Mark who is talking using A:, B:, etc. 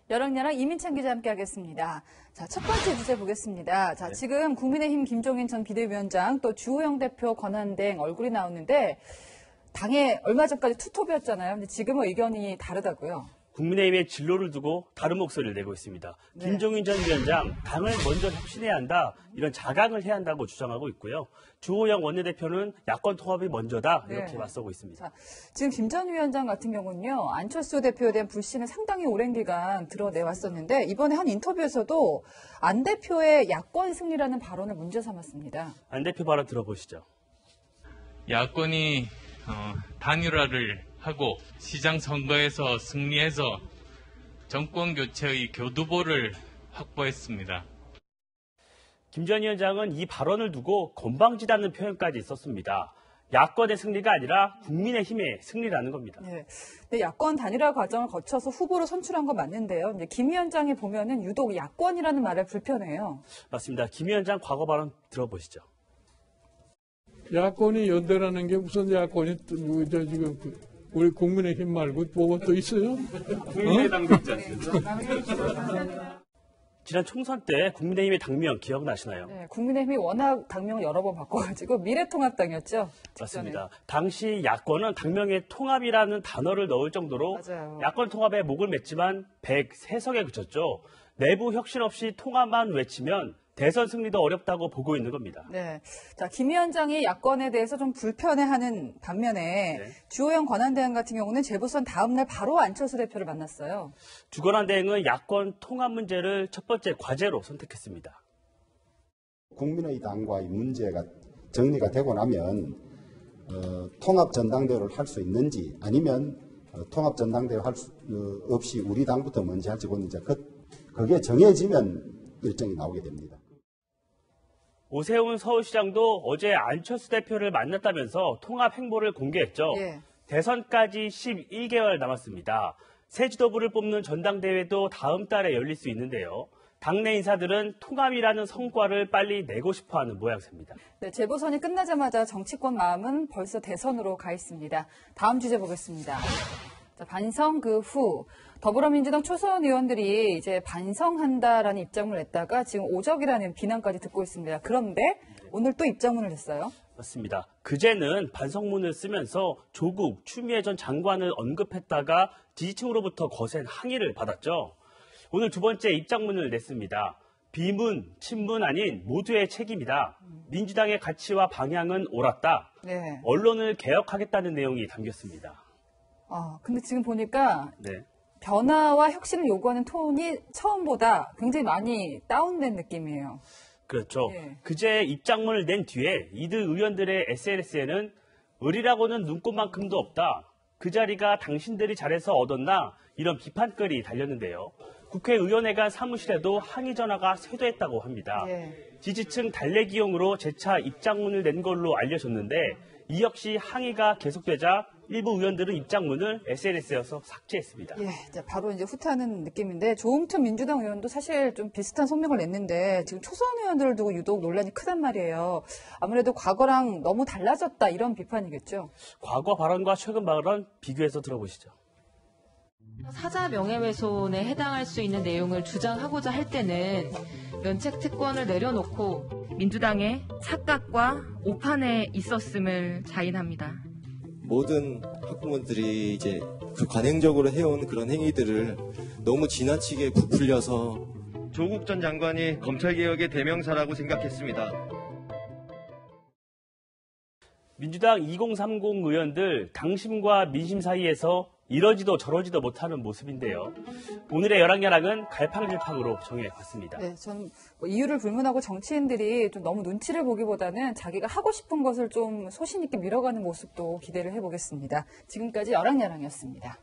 A: 여랑야랑 이민찬 기자 함께하겠습니다. 자, 첫 번째 주제 보겠습니다. 자, 지금 국민의힘 김종인 전 비대위원장 또 주호영 대표 권한대행 얼굴이 나오는데 당에 얼마 전까지 투톱이었잖아요. 근데 지금은 의견이 다르다고요.
B: 국민의힘의 진로를 두고 다른 목소리를 내고 있습니다.
A: 네.
B: 김종인 전 위원장, 당을 먼저 혁신해야 한다, 이런 자강을 해야 한다고 주장하고 있고요. 주호영 원내대표는 야권 통합이 먼저다, 이렇게
A: 네.
B: 맞서고 있습니다.
A: 자, 지금 김 전 위원장 같은 경우는요, 안철수 대표에 대한 불신을 상당히 오랜 기간 드러내왔었는데 이번에 한 인터뷰에서도 안 대표의 야권 승리라는 발언을 문제 삼았습니다.
B: 안 대표 발언 들어보시죠.
C: 야권이 단일화를 하고 시장 선거에서 승리해서 정권 교체의 교두보를 확보했습니다.
B: 김 전 위원장은 이 발언을 두고 건방지다는 표현까지 썼습니다. 야권의 승리가 아니라 국민의힘의 승리라는 겁니다.
A: 네. 근데 야권 단일화 과정을 거쳐서 후보로 선출한 건 맞는데요. 이제 김 위원장이 보면은 유독 야권이라는 말을 불편해요.
B: 맞습니다. 김 위원장 과거 발언 들어보시죠.
D: 야권이 연대라는 게 무슨 야권이 지금 우리 국민의힘 말고 뭐가 또 있어요?
B: 국민의당도 있지 않습니까? 지난 총선 때 국민의힘의 당명 기억나시나요?
A: 네, 국민의힘이 워낙 당명을 여러 번 바꿔가지고 미래통합당이었죠. 직전에.
B: 맞습니다. 당시 야권은 당명에 통합이라는 단어를 넣을 정도로
A: 맞아요.
B: 야권 통합에 목을 맸지만 103석에 그쳤죠. 내부 혁신 없이 통합만 외치면 대선 승리도 어렵다고 보고 있는 겁니다.
A: 네. 자, 김 위원장이 야권에 대해서 좀 불편해하는 반면에 주호영 권한대행 같은 경우는 재보선 다음 날 바로 안철수 대표를 만났어요.
B: 주권한 대행은 야권 통합 문제를 첫 번째 과제로 선택했습니다.
E: 국민의당과의 문제가 정리가 되고 나면 통합 전당대회를 할 수 있는지 아니면 통합 전당대회 할 수 없이 우리 당부터 먼저 할지 보는 이제 그게 정해지면 일정이 나오게 됩니다.
B: 오세훈 서울시장도 어제 안철수 대표를 만났다면서 통합 행보를 공개했죠.
A: 예.
B: 대선까지 11개월 남았습니다. 새 지도부를 뽑는 전당대회도 다음 달에 열릴 수 있는데요. 당내 인사들은 통합이라는 성과를 빨리 내고 싶어하는 모양새입니다.
A: 네, 재보선이 끝나자마자 정치권 마음은 벌써 대선으로 가 있습니다. 다음 주제 보겠습니다. 자, 반성 그 후 더불어민주당 초선 의원들이 이제 반성한다라는 입장을 냈다가 지금 오적이라는 비난까지 듣고 있습니다. 그런데 오늘 또 입장문을 냈어요.
B: 맞습니다. 그제는 반성문을 쓰면서 조국, 추미애 전 장관을 언급했다가 지지층으로부터 거센 항의를 받았죠. 오늘 두 번째 입장문을 냈습니다. 비문, 친문 아닌 모두의 책임이다. 민주당의 가치와 방향은 옳았다.
A: 네.
B: 언론을 개혁하겠다는 내용이 담겼습니다.
A: 근데 지금 보니까
B: 네.
A: 변화와 혁신을 요구하는 톤이 처음보다 굉장히 많이 다운된 느낌이에요.
B: 그렇죠.
A: 예.
B: 그제 입장문을 낸 뒤에 이들 의원들의 SNS에는 의리라고는 눈꽃만큼도 없다. 그 자리가 당신들이 잘해서 얻었나? 이런 비판글이 달렸는데요. 국회의원회관 사무실에도 항의 전화가 쇄도했다고 합니다.
A: 예.
B: 지지층 달래기용으로 재차 입장문을 낸 걸로 알려졌는데 이 역시 항의가 계속되자 일부 의원들은 입장문을 SNS에서 삭제했습니다.
A: 예, 이제 바로 이제 후퇴하는 느낌인데 조홍천 민주당 의원도 사실 좀 비슷한 성명을 냈는데 지금 초선 의원들을 두고 유독 논란이 크단 말이에요. 아무래도 과거랑 너무 달라졌다 이런 비판이겠죠.
B: 과거 발언과 최근 발언 비교해서 들어보시죠.
F: 사자 명예훼손에 해당할 수 있는 내용을 주장하고자 할 때는 면책 특권을 내려놓고 민주당의 착각과 오판에 있었음을 자인합니다.
G: 모든 학부모들이 이제 그 관행적으로 해온 그런 행위들을 너무 지나치게 부풀려서
H: 조국 전 장관이 검찰개혁의 대명사라고 생각했습니다.
B: 민주당 2030 의원들 당심과 민심 사이에서 이러지도 저러지도 못하는 모습인데요. 오늘의 여랑야랑은 갈팡질팡으로 정해봤습니다.
A: 네, 저는 이유를 불문하고 정치인들이 좀 너무 눈치를 보기보다는 자기가 하고 싶은 것을 좀 소신 있게 밀어가는 모습도 기대를 해보겠습니다. 지금까지 여랑야랑이었습니다.